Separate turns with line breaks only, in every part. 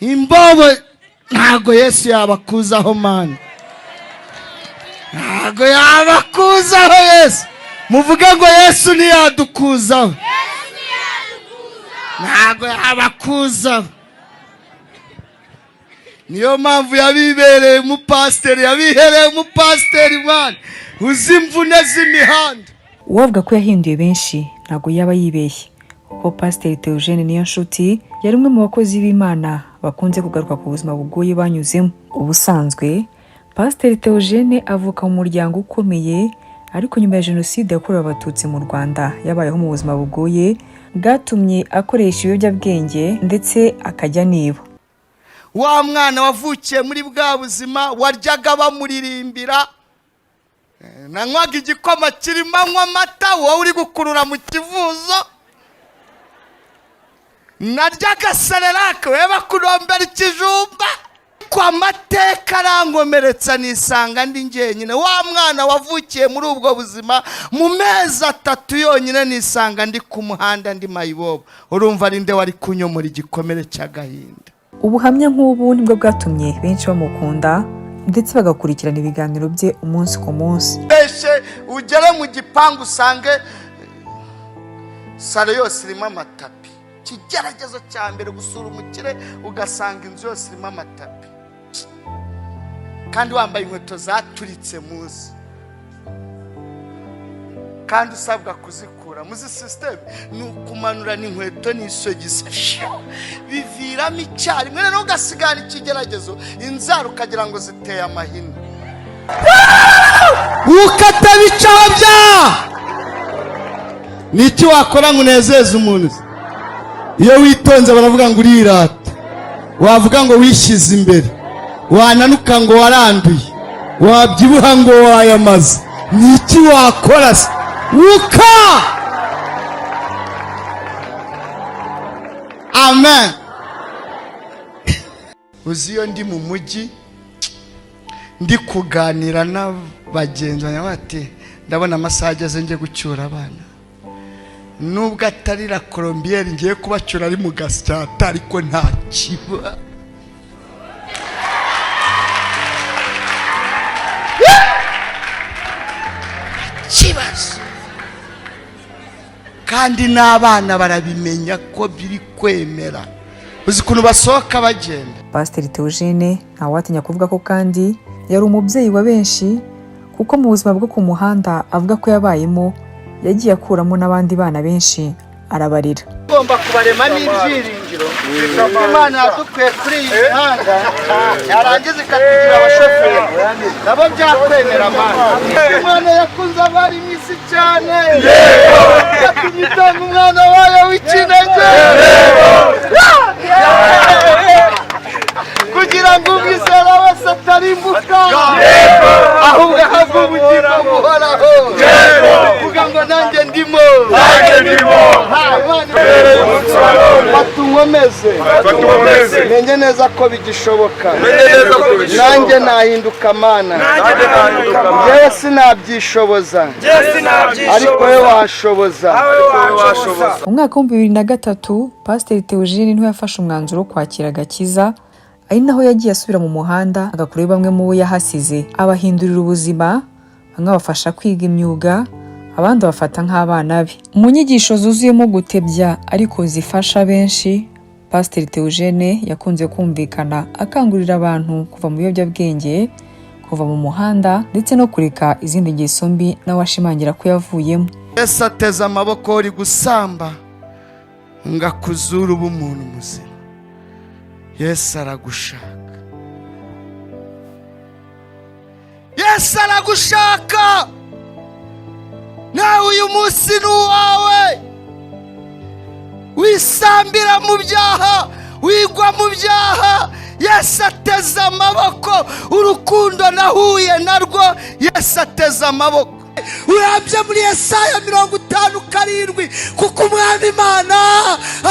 imbobo ntago Yesu yabakuzaho mana, ntago yabakuzaho Yesu. Muvuge ngo Yesu ntiyadukuzaho, ntago yabakuzaho. Niyo mpamvu yabibereye umupasiteri, yabihereye umupasiteri mana, uzi imvune z'imihanda.
Uwavuga ko yahinduye benshi ntago yaba yibeshye, kuko Pasiteri Theogene niyo nshuti yari umwe mu bakozi b'Imana bakunze kugaruka ku buzima bugoye banyuzemo. Ubusanzwe Pasiteri Theogene avuka mu muryango ukomeye, ariko nyuma ya Jenoside yakorewe Abatutsi mu Rwanda yabayeho mu buzima bugoye bwatumye akoresha ibiyobyabwenge ndetse akajya niba.
Wa mwana wavukiye muri bwa buzima waryaga bamuririmbira, nanywaga igikoma kirimo anywa amata, wowe uri gukurura mu kivuzo. Naryaga serelake, wewe bakurombera ikijumba. Kwa mateka arankomeretsa nisanga ndi njyenyine. Wa mwana wavukiye muri ubwo buzima mu mezi 3 yonyine nisanga ndi ku muhanda ndi mayibobo. Urumva ari nde wari kunyomora igikomere cy'agahinda.
Ubuhamya nk'ubu nibwo bwatumye benshi bamukunda ndetse bagakurikirana ibiganiro bye umunsi ku munsi.
Beshe ugere mu gipangu usange salo yose irimo amatapi. Kigeragezo cya mbere gusura umukire ugasanga inzu yose irimo amatapi, kandi wambaye inkweto zaturitse muzi, kandi usabwa kuzikura. Muzi system ni ukumanura n'inkweto n'isogisi biviramo icyari mwe, rero ugasigara ikigeragezo inzara ukagira ngo ziteye amahina, ukatabicaho bya niki wakora ngo unezeze umuntu. Iyo witonze baravuga ngo urirata, wavuga ngo wishyize imbere, wananuka ngo waranduye, wabyibuha ngo wayamaze. Niki wakora se? Uka! Amen. Uziyo ndi mu mujyi ndi kuganira n'abagenzi bati ndabona amasaha ageze nje gucyura abana. Nubwo atari la Colombienne ngiye kubacyura ari mu gasyata, ariko nta kiba. Kibazo. Kandi n'abana barabimenya ko biri kwemera. Uzi kuntu basohoka bagenda.
Pasiteri Theogene ntawatinya kuvuga ko kandi yari umubyeyi wa benshi, kuko mu buzima bwo ku muhanda avuga ko yabayemo yagiye akuramo n'abandi bana benshi arabarira.
Ugomba kubarema n'ibyiringiro. Imana yadukuye kuri iyi mihanda, yarangiza ikatugira abashoferi nabo byakwemera Mana. Imana yakunze abari mu isi cyane, yatumye itanga umwana wayo w'ikinege kugira ngo umwizera wese atarimbuka, ahubwo ahabwe ubugingo buhoraho. Kugira ngo nanjye ndimo batunkomeze, menye neza ko bigishoboka. Nanjye nahinduka Mana, yewe sinabyishoboza, ariko we washoboza.
Mu mwaka wa 2003 Pasiteri Theogene niho yafashe umwanzuro wo kwakira agakiza, ari naho yagiye asubira mu muhanda agakora bamwe mu bo yahasize, abahindurira ubuzima, bamwe bafasha kwiga imyuga, abandi bafata nk'abana be. Mu nyigisho zuzuyemo gutebya ariko zifasha benshi, Pasiteri Theogene yakunze kumvikana akangurira abantu kuva mu biyobyabwenge, kuva mu muhanda ndetse no kureka izindi ngeso mbi, nawe ashimangira ko yavuyemo.
Yesu ateze amaboko uri gusamba ngakuzura ubumuntu muzima. Yesu aragushaka, Yesu aragushaka. Nawe uyu munsi ni uwawe. Wisambira mu byaha, wigwa mu byaha, Yesu ateze amaboko. Urukundo nahuye narwo, Yesu ateze amaboko. Urabye muri Yesaya 57, kuko umwami Imana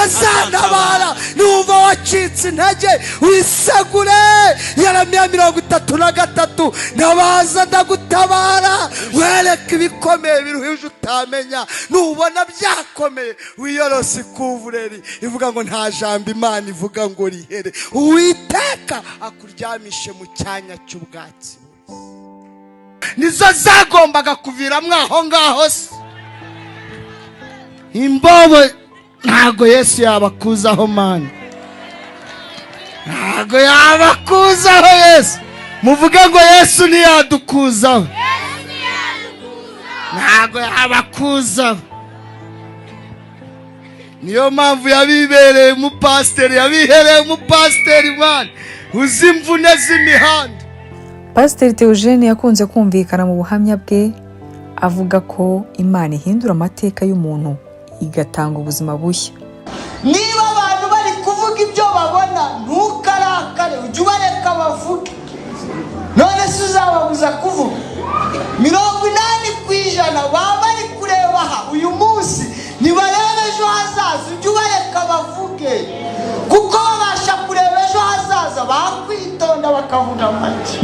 azantabara. Numva wacitse intege wisegure. Yeremiya 33 nabaza ndagutabara wereka ibikomeye biruhije utamenya. Nubona byakomeye wiyorose ikuvureri ivuga ngo nta jambo Imana ivuga ngo rihere. Uwiteka akuryamishe mu cyanya cy'ubwatsi. Nizo zagombaga kuviramwo aho ngaho se. Imbobo ntago Yesu yabakuzaho mani, ntago yabakuzaho Yesu. Muvuge ngo Yesu ntiyadukuzaho, ntago yabakuzaho. Niyo mpamvu yabibereye umupasiteri, yabihereye umupasiteri mani uzi imvune z'imihanda.
Pasiteri Theogene yakunze kumvikana mu buhamya bwe avuga ko Imana ihindura amateka y'umuntu igatanga ubuzima bushya.
Niba abantu bari kuvuga ibyo babona ntukarakare, ujye ubareka bavuge. None se uzababuza kuvuga? 80% baba bari kureba aha uyu munsi nibarebe ejo hazaza, ujye ubareka bavuge, kuko babasha kureba ejo hazaza bakwitonda bakavuga amaki.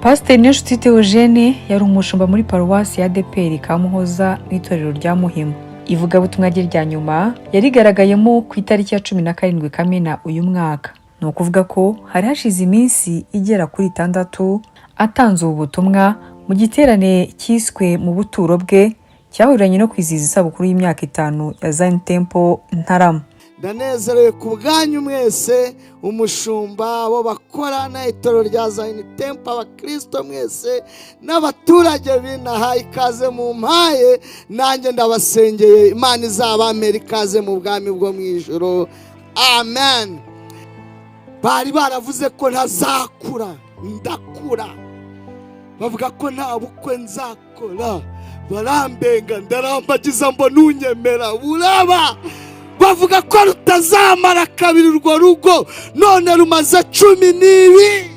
Pasiteri Niyonshuti Theogene yari umushumba muri paruwasi ya R.I.P Kamuhoza mu itorero rya Muhima. Ivugabutumwa rye rya nyuma yarigaragayemo ku itariki ya 17 Kamena uyu mwaka. Ni ukuvuga ko hari hashize iminsi igera kuri 6 atanze ubutumwa mu giterane cyiswe mu buturo bwe cyahuriranye no kwizihiza isabukuru y'imyaka 5 ya Zion Temple Ntarama.
Ndanezerewe ku bwanyu mwese, umushumba abo bakorana itorero rya Zion Temple, abakristo mwese n'abaturage binaha ikaze mu mpaye. Nanjye ndabasengeye Imana izabamera ikaze mu bwami bwo mu ijuru. Amen. Bari baravuze ko ntazakura, ndakura. Bavuga ko nta bukwe nzakora, barambenga ndarambagiza mbona unyemera uraba. Bavuga ko rutazamara kabiri urwo rugo, none rumaze 12.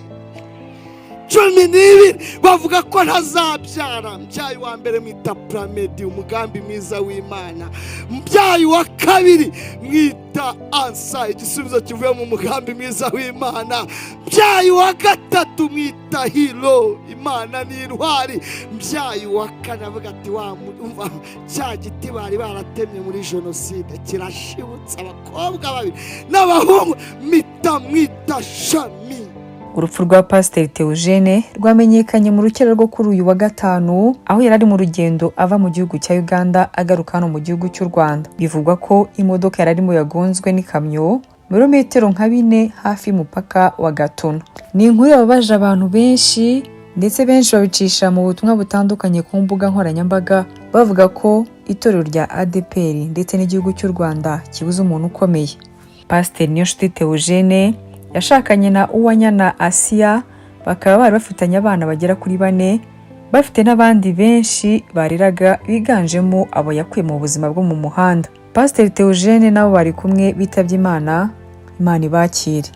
Bavuga ko ntazabyara. Mbyaye wa mbere mwita Pramedi, umugambi mwiza w'Imana. Mbyaye wa kabiri mwita Ansa, igisubizo kivuye mu mugambi mwiza w'Imana. Mbyaye wa gatatu mwita Hilo, Imana ni intwari. Mbyaye wa kane avuga ati Umva cya giti bari baratemye muri jenoside kirashibutse, abakobwa babiri n'abahungu mwita Shami.
Urupfu rwa Pasiteri Theogene rwamenyekanye mu rukera rwo kuri uyu wa gatanu, aho yari ari mu rugendo ava mu gihugu cya Uganda agaruka hano mu gihugu cy'u Rwanda. Bivugwa ko imodoka yari arimo yagonzwe n'ikamyo metero nka 4 hafi y'umupaka wa Gatuna. Ni inkuru yababaje abantu benshi, ndetse benshi babicisha mu butumwa butandukanye ku mbuga nkoranyambaga bavuga ko itorero rya ADPR ndetse n'igihugu cy'u Rwanda kibuze umuntu ukomeye. Pasiteri Niyonshuti Theogene yashakanye na Uwanyana Asia, bakaba bari bafitanye abana bagera kuri 4, bafite n'abandi benshi bariraga biganjemo abo yakuye mu buzima bwo mu muhanda. Pasiteri Theogene nabo bari kumwe bitabyimana, Imana ibakire.